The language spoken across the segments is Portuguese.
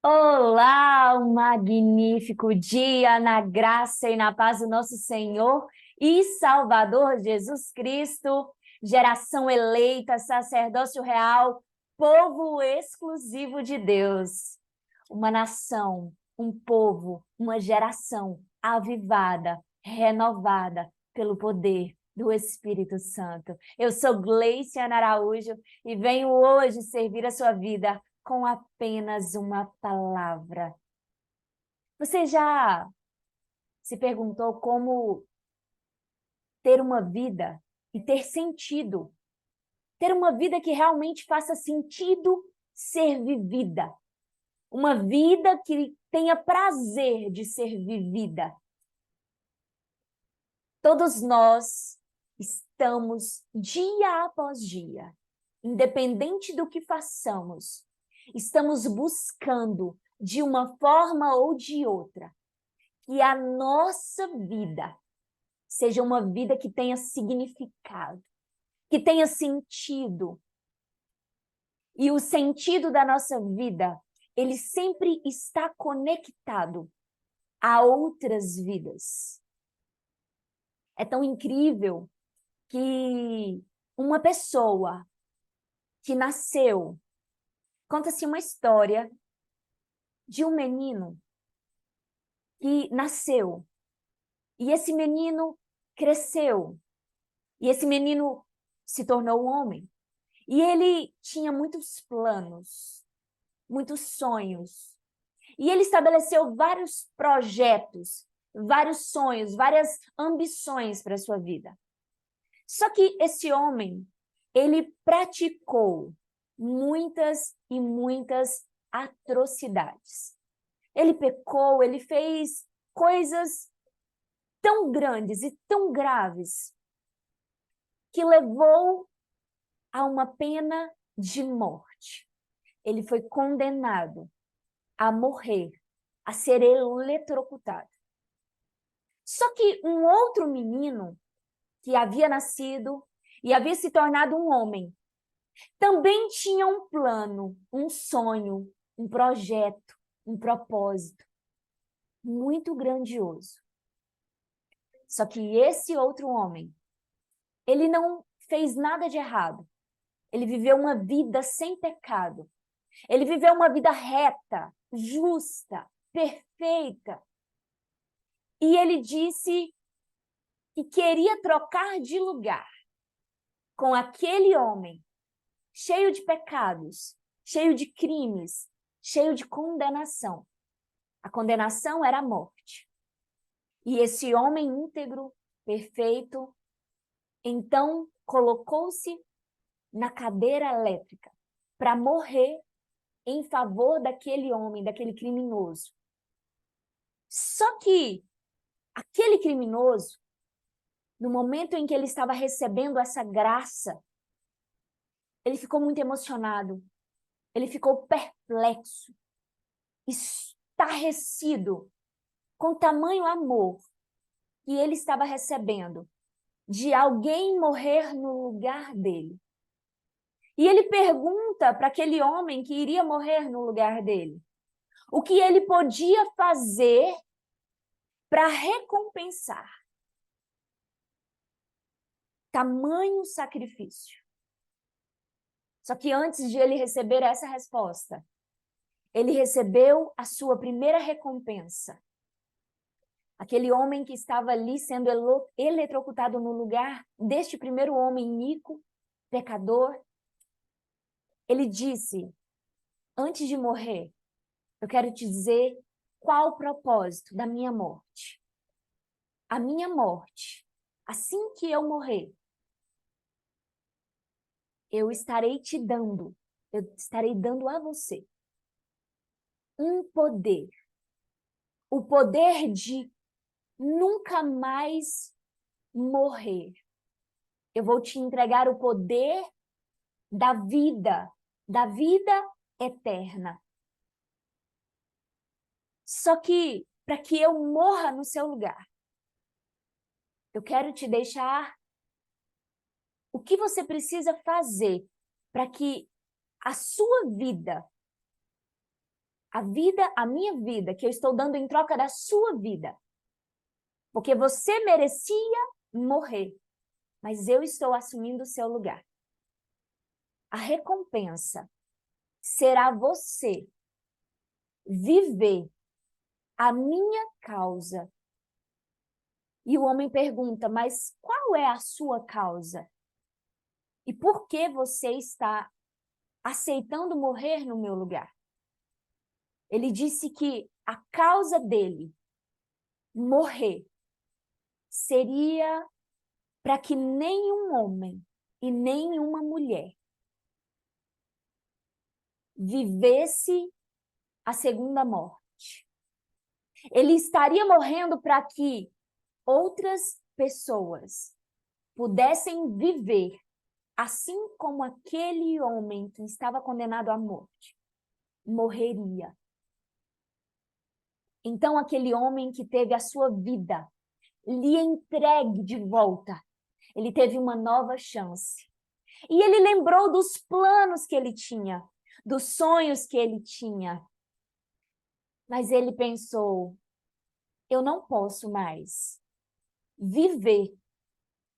Olá, um magnífico dia na graça e na paz do nosso Senhor e Salvador Jesus Cristo, geração eleita, sacerdócio real, povo exclusivo de Deus, uma nação, um povo, uma geração avivada, renovada pelo poder do Espírito Santo. Eu sou Gleiciana Araújo e venho hoje servir a sua vida com apenas uma palavra. Você já se perguntou como ter uma vida e ter sentido? Ter uma vida que realmente faça sentido ser vivida. Uma vida que tenha prazer de ser vivida. Todos nós estamos, dia após dia, independente do que façamos, estamos buscando, de uma forma ou de outra, que a nossa vida seja uma vida que tenha significado, que tenha sentido. E o sentido da nossa vida, ele sempre está conectado a outras vidas. É tão incrível que uma pessoa que nasceu, conta-se uma história de um menino que nasceu, e esse menino cresceu, e esse menino se tornou um homem, e ele tinha muitos planos, muitos sonhos, e ele estabeleceu vários projetos, vários sonhos, várias ambições para a sua vida. Só que esse homem, ele praticou muitas e muitas atrocidades. Ele pecou, ele fez coisas tão grandes e tão graves que levou a uma pena de morte. Ele foi condenado a morrer, a ser eletrocutado. Só que um outro menino que havia nascido e havia se tornado um homem, também tinha um plano, um sonho, um projeto, um propósito muito grandioso. Só que esse outro homem, ele não fez nada de errado. Ele viveu uma vida sem pecado. Ele viveu uma vida reta, justa, perfeita. E ele disse que queria trocar de lugar com aquele homem cheio de pecados, cheio de crimes, cheio de condenação. A condenação era a morte. E esse homem íntegro, perfeito, então colocou-se na cadeira elétrica para morrer em favor daquele homem, daquele criminoso. Só que aquele criminoso, no momento em que ele estava recebendo essa graça, ele ficou muito emocionado, ele ficou perplexo, estarrecido com tamanho amor que ele estava recebendo de alguém morrer no lugar dele. E ele pergunta para aquele homem que iria morrer no lugar dele o que ele podia fazer para recompensar tamanho sacrifício. Só que antes de ele receber essa resposta, ele recebeu a sua primeira recompensa. Aquele homem que estava ali sendo eletrocutado no lugar deste primeiro homem iníquo, pecador, ele disse, antes de morrer, eu quero te dizer qual o propósito da minha morte. A minha morte, assim que eu morrer, eu estarei dando a você um poder. O poder de nunca mais morrer. Eu vou te entregar o poder da vida eterna. Só que, para que eu morra no seu lugar, eu quero te deixar o que você precisa fazer para que a sua vida, a minha vida, que eu estou dando em troca da sua vida. Porque você merecia morrer, mas eu estou assumindo o seu lugar. A recompensa será você viver a minha causa. E o homem pergunta, mas qual é a sua causa? E por que você está aceitando morrer no meu lugar? Ele disse que a causa dele morrer seria para que nenhum homem e nenhuma mulher vivesse a segunda morte. Ele estaria morrendo para que outras pessoas pudessem viver assim como aquele homem que estava condenado à morte morreria. Então, aquele homem que teve a sua vida lhe entregue de volta, ele teve uma nova chance. E ele lembrou dos planos que ele tinha, dos sonhos que ele tinha. Mas ele pensou, eu não posso mais viver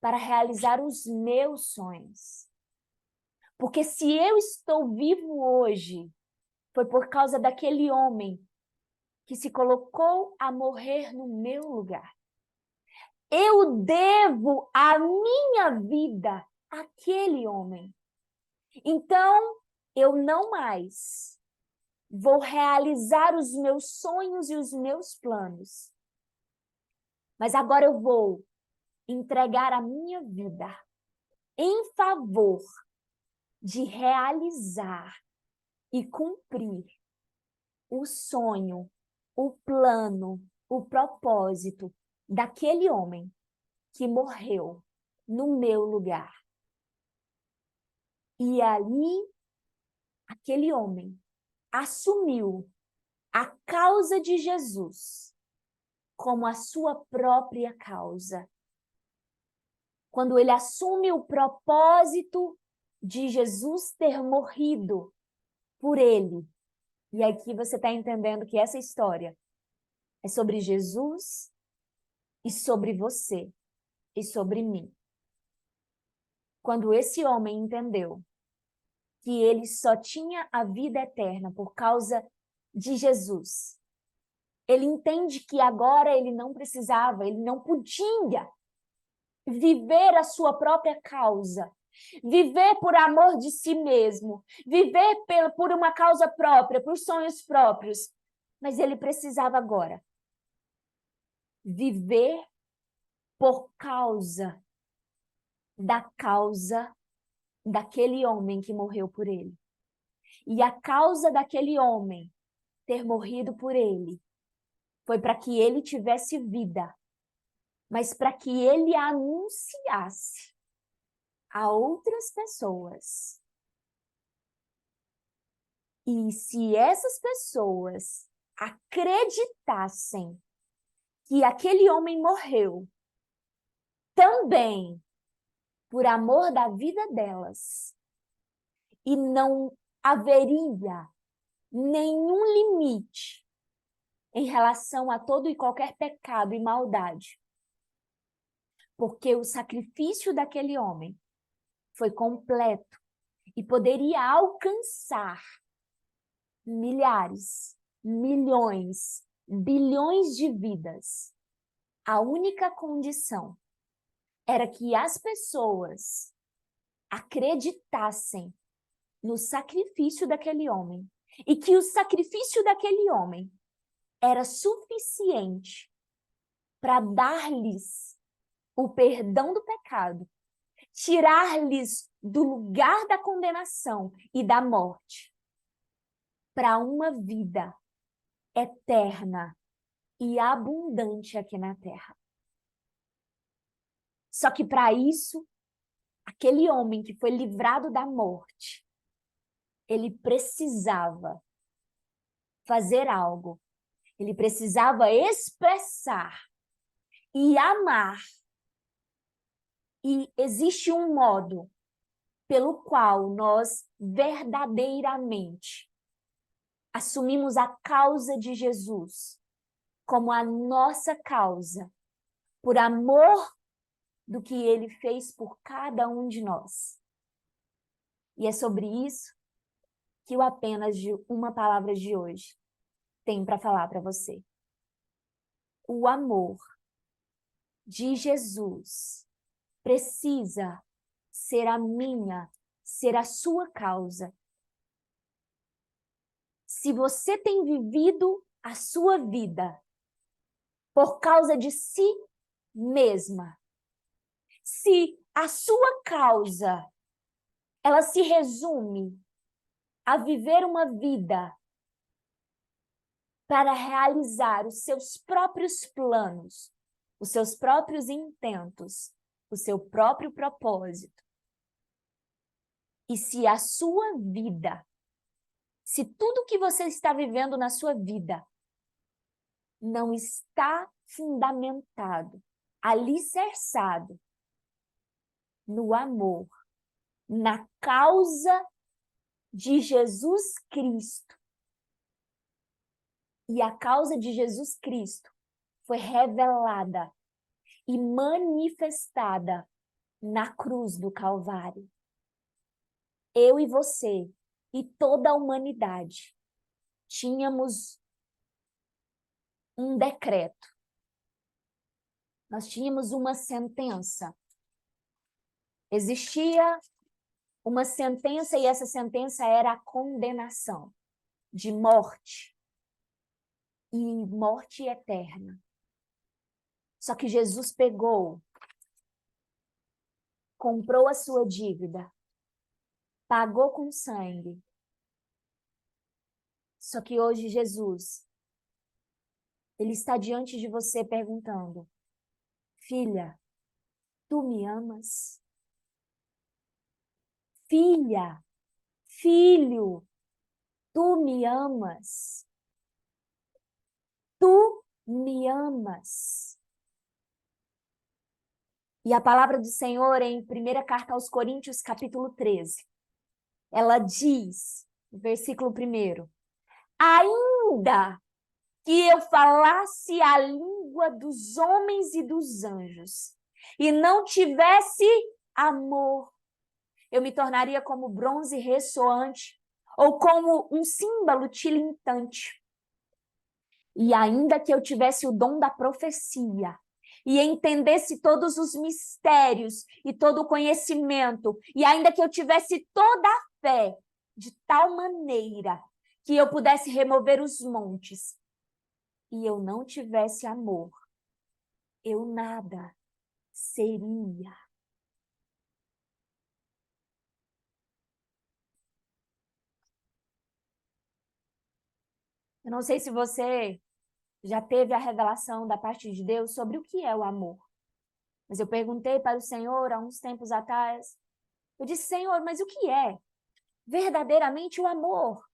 para realizar os meus sonhos. Porque se eu estou vivo hoje, foi por causa daquele homem que se colocou a morrer no meu lugar. Eu devo a minha vida àquele homem. Então, eu não mais vou realizar os meus sonhos e os meus planos. Mas agora eu vou entregar a minha vida em favor de realizar e cumprir o sonho, o plano, o propósito daquele homem que morreu no meu lugar. E ali, aquele homem assumiu a causa de Jesus como a sua própria causa. Quando ele assume o propósito de Jesus ter morrido por ele. E aqui você está entendendo que essa história é sobre Jesus e sobre você e sobre mim. Quando esse homem entendeu que ele só tinha a vida eterna por causa de Jesus, ele entende que agora ele não precisava, ele não podia viver a sua própria causa, viver por amor de si mesmo, viver por uma causa própria, por sonhos próprios. Mas ele precisava agora viver por causa daquele homem que morreu por ele. E a causa daquele homem ter morrido por ele foi para que ele tivesse vida, mas para que ele anunciasse a outras pessoas. E se essas pessoas acreditassem que aquele homem morreu também por amor da vida delas, e não haveria nenhum limite em relação a todo e qualquer pecado e maldade, porque o sacrifício daquele homem foi completo e poderia alcançar milhares, milhões, bilhões de vidas. A única condição era que as pessoas acreditassem no sacrifício daquele homem e que o sacrifício daquele homem era suficiente para dar-lhes o perdão do pecado, tirar-lhes do lugar da condenação e da morte para uma vida eterna e abundante aqui na terra. Só que para isso, aquele homem que foi livrado da morte, ele precisava fazer algo. Ele precisava expressar e amar. E existe um modo pelo qual nós verdadeiramente assumimos a causa de Jesus como a nossa causa, por amor do que ele fez por cada um de nós. E é sobre isso que o apenas de uma palavra de hoje tem para falar para você. O amor de Jesus precisa ser a minha, ser a sua causa. Se você tem vivido a sua vida por causa de si mesma, se a sua causa ela se resume a viver uma vida para realizar os seus próprios planos, os seus próprios intentos, o seu próprio propósito. E se a sua vida, se tudo que você está vivendo na sua vida não está fundamentado, alicerçado no amor, na causa de Jesus Cristo. E a causa de Jesus Cristo foi revelada e manifestada na cruz do Calvário. Eu e você e toda a humanidade tínhamos um decreto. Nós tínhamos uma sentença. Existia uma sentença e essa sentença era a condenação de morte e morte eterna. Só que Jesus pegou, comprou a sua dívida, pagou com sangue. Só que hoje Jesus, ele está diante de você perguntando: filha, tu me amas? Filha, filho, tu me amas? Tu me amas? E a palavra do Senhor em 1ª carta aos Coríntios, capítulo 13, ela diz, no versículo 1, ainda que eu falasse a língua dos homens e dos anjos, e não tivesse amor, eu me tornaria como bronze ressoante, ou como um símbolo tilintante. E ainda que eu tivesse o dom da profecia, e entendesse todos os mistérios e todo o conhecimento, e ainda que eu tivesse toda a fé, de tal maneira que eu pudesse remover os montes, e eu não tivesse amor, eu nada seria. Eu não sei se você já teve a revelação da parte de Deus sobre o que é o amor. Mas eu perguntei para o Senhor há uns tempos atrás. Eu disse: Senhor, mas o que é verdadeiramente o amor?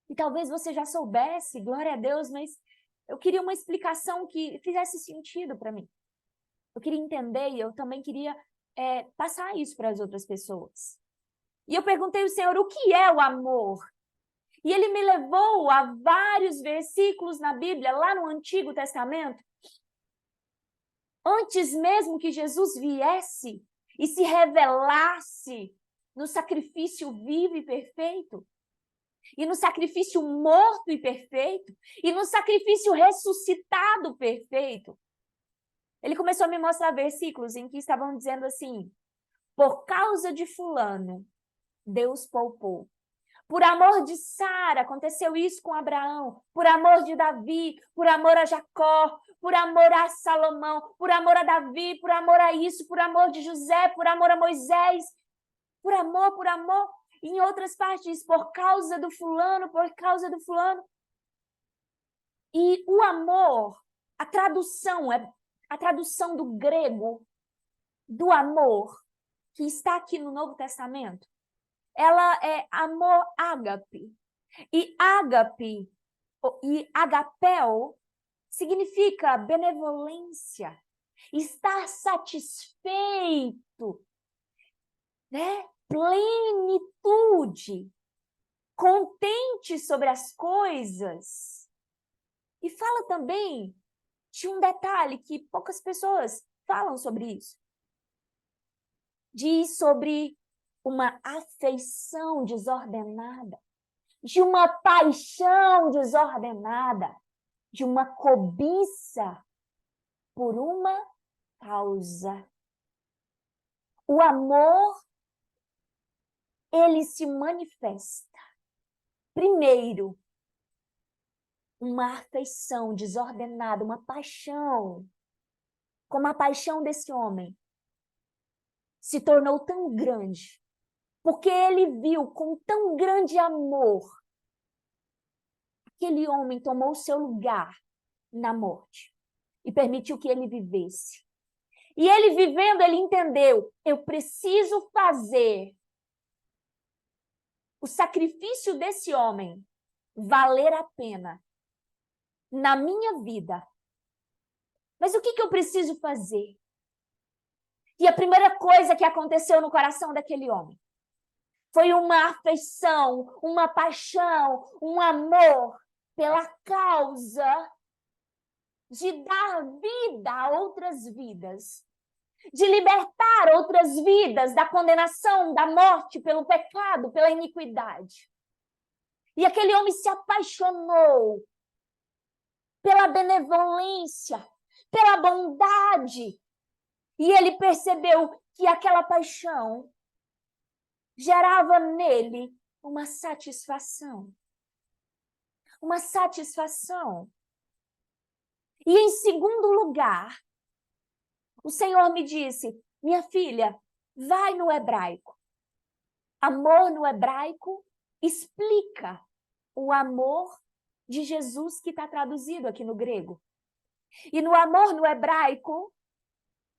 E talvez você já soubesse, glória a Deus, mas eu queria uma explicação que fizesse sentido para mim. Eu queria entender e eu também queria passar isso para as outras pessoas. E eu perguntei ao Senhor: o que é o amor? E ele me levou a vários versículos na Bíblia, lá no Antigo Testamento, antes mesmo que Jesus viesse e se revelasse no sacrifício vivo e perfeito, e no sacrifício morto e perfeito, e no sacrifício ressuscitado perfeito. Ele começou a me mostrar versículos em que estavam dizendo assim: por causa de fulano, Deus poupou. Por amor de Sara, aconteceu isso com Abraão. Por amor de Davi, por amor a Jacó, por amor a Salomão, por amor a Davi, por amor a isso, por amor de José, por amor a Moisés. Por amor, por amor. E em outras partes, por causa do fulano, por causa do fulano. E o amor, a tradução do grego do amor, que está aqui no Novo Testamento, ela é amor ágape. E ágape, e agapeo, significa benevolência, estar satisfeito. né? Plenitude, contente sobre as coisas. E fala também de um detalhe que poucas pessoas falam sobre isso. Diz sobre uma afeição desordenada, de uma paixão desordenada, de uma cobiça por uma causa. O amor, ele se manifesta, primeiro, uma afeição desordenada, uma paixão, como a paixão desse homem, se tornou tão grande, porque ele viu com tão grande amor, aquele homem tomou o seu lugar na morte e permitiu que ele vivesse. E ele vivendo, ele entendeu, eu preciso fazer o sacrifício desse homem valer a pena na minha vida. Mas o que eu preciso fazer? E a primeira coisa que aconteceu no coração daquele homem foi uma afeição, uma paixão, um amor pela causa de dar vida a outras vidas, de libertar outras vidas da condenação, da morte, pelo pecado, pela iniquidade. E aquele homem se apaixonou pela benevolência, pela bondade. E ele percebeu que aquela paixão gerava nele uma satisfação. Uma satisfação. E em segundo lugar, o Senhor me disse, minha filha, vai no hebraico. Amor no hebraico explica o amor de Jesus que está traduzido aqui no grego. E no amor no hebraico,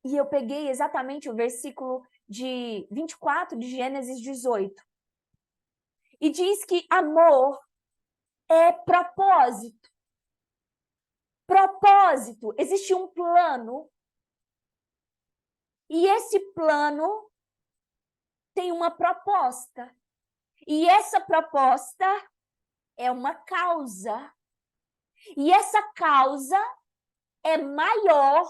e eu peguei exatamente o versículo de 24 de Gênesis 18. E diz que amor é propósito. Propósito, existe um plano. E esse plano tem uma proposta. E essa proposta é uma causa. E essa causa é maior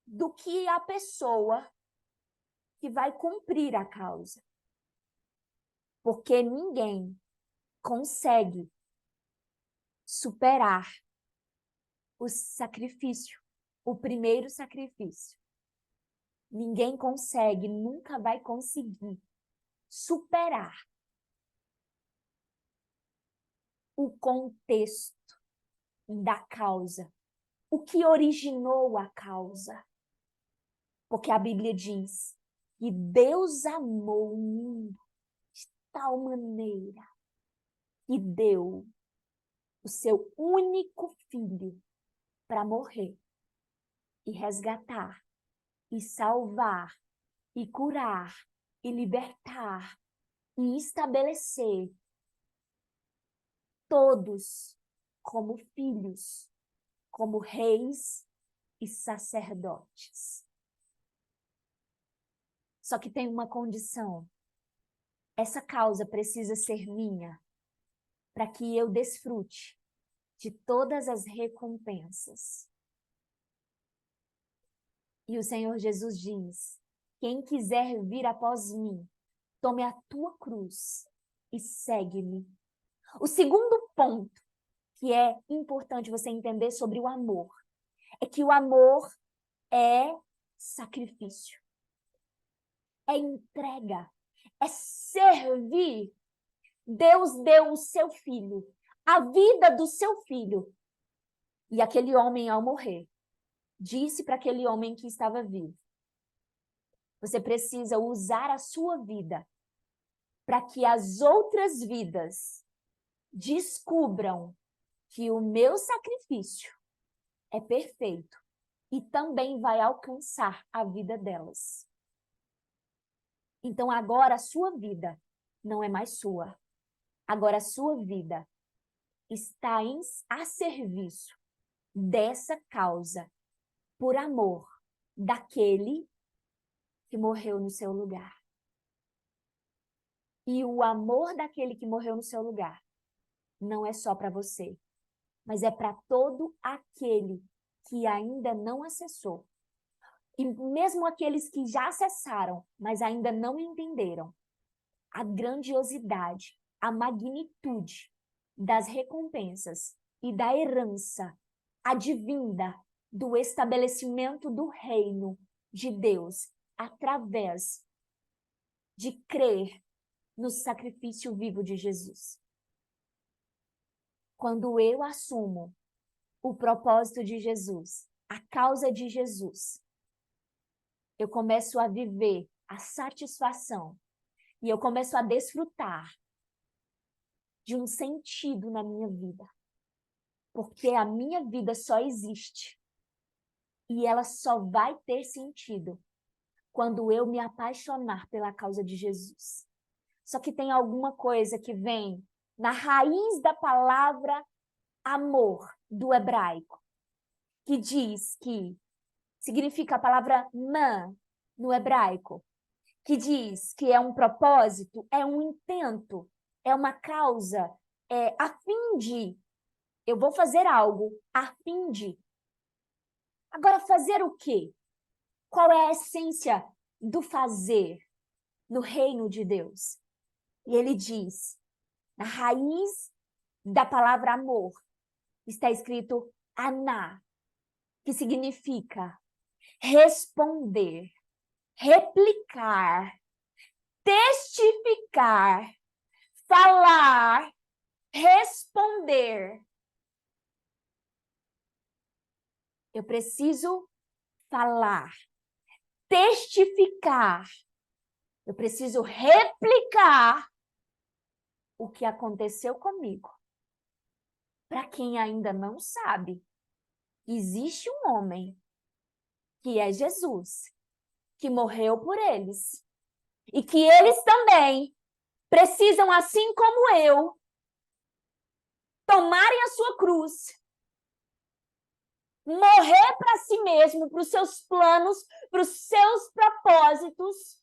do que a pessoa que vai cumprir a causa. Porque ninguém consegue superar o sacrifício, o primeiro sacrifício. Ninguém consegue, nunca vai conseguir superar o contexto da causa, o que originou a causa. Porque a Bíblia diz que Deus amou o mundo de tal maneira que deu o seu único filho para morrer e resgatar, e salvar, e curar, e libertar, e estabelecer todos como filhos, como reis e sacerdotes. Só que tem uma condição. Essa causa precisa ser minha para que eu desfrute de todas as recompensas. E o Senhor Jesus diz, quem quiser vir após mim, tome a tua cruz e segue-me. O segundo ponto que é importante você entender sobre o amor é que o amor é sacrifício, é entrega, é servir. Deus deu o seu filho, a vida do seu filho. E aquele homem, ao morrer, disse para aquele homem que estava vivo, você precisa usar a sua vida para que as outras vidas descubram que o meu sacrifício é perfeito e também vai alcançar a vida delas. Então agora a sua vida não é mais sua. Agora a sua vida está a serviço dessa causa, por amor daquele que morreu no seu lugar. E o amor daquele que morreu no seu lugar não é só para você, mas é para todo aquele que ainda não acessou. E mesmo aqueles que já acessaram, mas ainda não entenderam a grandiosidade, a magnitude das recompensas e da herança advinda do estabelecimento do reino de Deus através de crer no sacrifício vivo de Jesus. Quando eu assumo o propósito de Jesus, a causa de Jesus, eu começo a viver a satisfação e eu começo a desfrutar de um sentido na minha vida. Porque a minha vida só existe e ela só vai ter sentido quando eu me apaixonar pela causa de Jesus. Só que tem alguma coisa que vem na raiz da palavra amor do hebraico, que diz que significa a palavra man no hebraico, que diz que é um propósito, é um intento, é uma causa, a fim de. Eu vou fazer algo a fim de. Agora, fazer o quê? Qual é a essência do fazer no reino de Deus? E ele diz, na raiz da palavra amor, está escrito aná, que significa responder, replicar, testificar, falar, responder. Eu preciso falar, testificar. Eu preciso replicar o que aconteceu comigo. Para quem ainda não sabe, existe um homem que é Jesus, que morreu por eles. E que eles também precisam, assim como eu, tomarem a sua cruz, morrer para si mesmo, para os seus planos, para os seus propósitos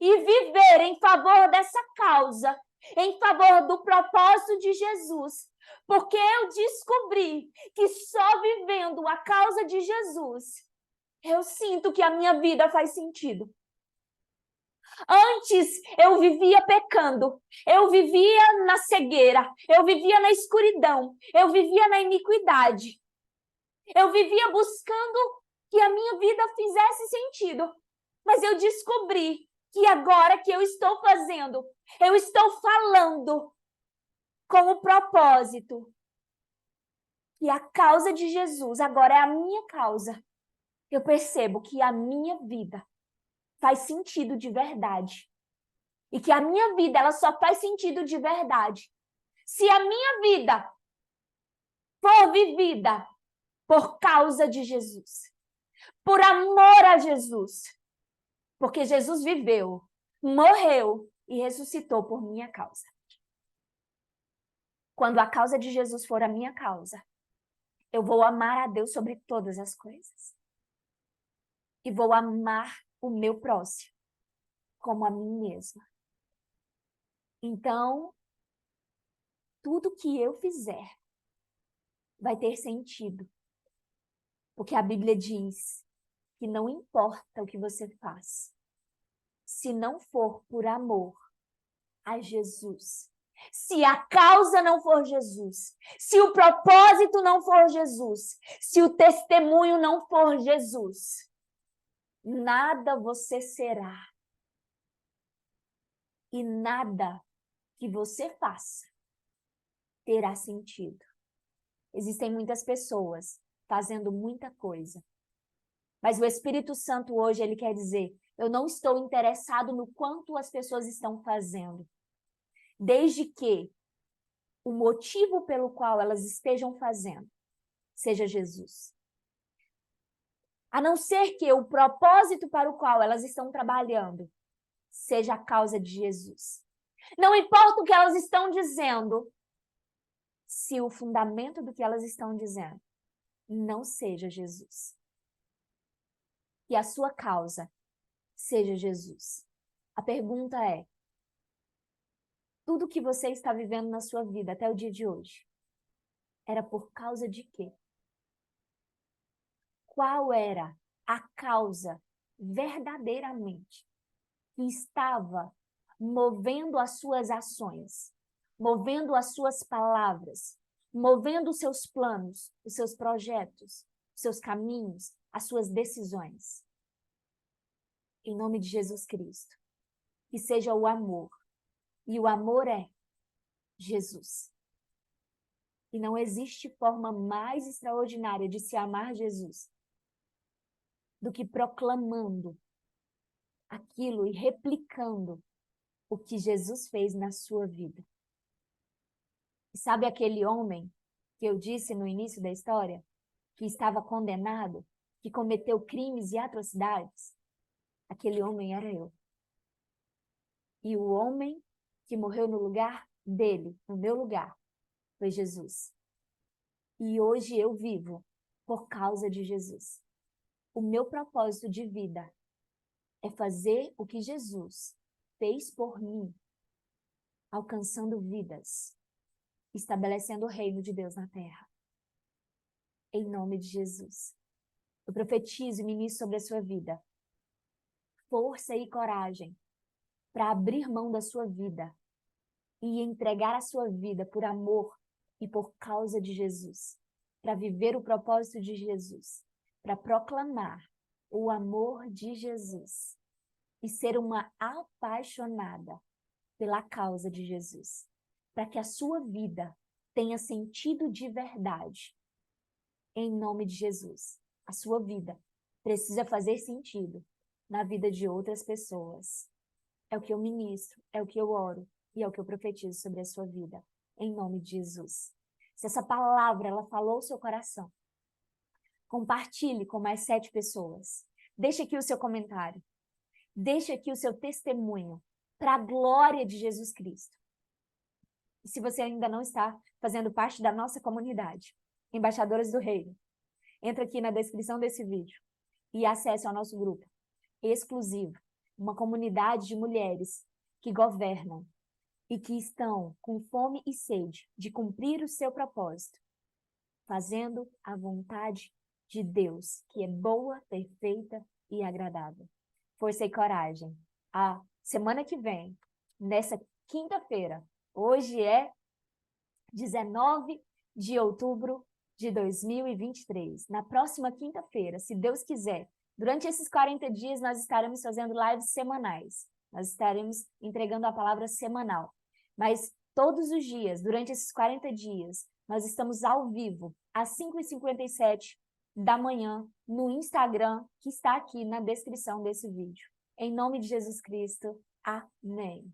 e viver em favor dessa causa, em favor do propósito de Jesus. Porque eu descobri que só vivendo a causa de Jesus, eu sinto que a minha vida faz sentido. Antes eu vivia pecando, eu vivia na cegueira, eu vivia na escuridão, eu vivia na iniquidade. Eu vivia buscando que a minha vida fizesse sentido. Mas eu descobri que agora que eu estou fazendo, eu estou falando com o propósito que a causa de Jesus agora é a minha causa. Eu percebo que a minha vida faz sentido de verdade. E que a minha vida ela só faz sentido de verdade se a minha vida for vivida por causa de Jesus, por amor a Jesus. Porque Jesus viveu, morreu e ressuscitou por minha causa. Quando a causa de Jesus for a minha causa, eu vou amar a Deus sobre todas as coisas. E vou amar o meu próximo como a mim mesma. Então, tudo que eu fizer vai ter sentido. Porque a Bíblia diz que não importa o que você faz, se não for por amor a Jesus. Se a causa não for Jesus, se o propósito não for Jesus, se o testemunho não for Jesus, nada você será. E nada que você faça terá sentido. Existem muitas pessoas fazendo muita coisa. Mas o Espírito Santo hoje, ele quer dizer, eu não estou interessado no quanto as pessoas estão fazendo. Desde que o motivo pelo qual elas estejam fazendo seja Jesus. A não ser que o propósito para o qual elas estão trabalhando seja a causa de Jesus. Não importa o que elas estão dizendo, se o fundamento do que elas estão dizendo não seja Jesus. E a sua causa seja Jesus. A pergunta é, tudo que você está vivendo na sua vida até o dia de hoje, era por causa de quê? Qual era a causa verdadeiramente que estava movendo as suas ações, movendo as suas palavras, movendo os seus planos, os seus projetos, os seus caminhos, as suas decisões? Em nome de Jesus Cristo, que seja o amor. E o amor é Jesus. E não existe forma mais extraordinária de se amar Jesus do que proclamando aquilo e replicando o que Jesus fez na sua vida. E sabe aquele homem que eu disse no início da história, que estava condenado, que cometeu crimes e atrocidades? Aquele homem era eu. E o homem que morreu no lugar dele, no meu lugar, foi Jesus. E hoje eu vivo por causa de Jesus. O meu propósito de vida é fazer o que Jesus fez por mim, alcançando vidas, estabelecendo o reino de Deus na terra. Em nome de Jesus. Eu profetizo e ministro sobre a sua vida força e coragem para abrir mão da sua vida e entregar a sua vida por amor e por causa de Jesus, para viver o propósito de Jesus, para proclamar o amor de Jesus e ser uma apaixonada pela causa de Jesus, para que a sua vida tenha sentido de verdade. Em nome de Jesus, a sua vida precisa fazer sentido na vida de outras pessoas. É o que eu ministro, é o que eu oro e é o que eu profetizo sobre a sua vida, em nome de Jesus. Se essa palavra, ela falou o seu coração, compartilhe com mais 7 pessoas. Deixe aqui o seu comentário. Deixe aqui o seu testemunho para a glória de Jesus Cristo. E se você ainda não está fazendo parte da nossa comunidade, Embaixadoras do Reino, entra aqui na descrição desse vídeo e acesse ao nosso grupo exclusivo, uma comunidade de mulheres que governam e que estão com fome e sede de cumprir o seu propósito, fazendo a vontade de Deus, que é boa, perfeita e agradável. Força e coragem. A semana que vem, nessa quinta-feira, hoje é 19 de outubro de 2023. Na próxima quinta-feira, se Deus quiser, durante esses 40 dias nós estaremos fazendo lives semanais. Nós estaremos entregando a palavra semanal. Mas todos os dias, durante esses 40 dias, nós estamos ao vivo, às 5h57 da manhã, no Instagram, que está aqui na descrição desse vídeo. Em nome de Jesus Cristo, amém.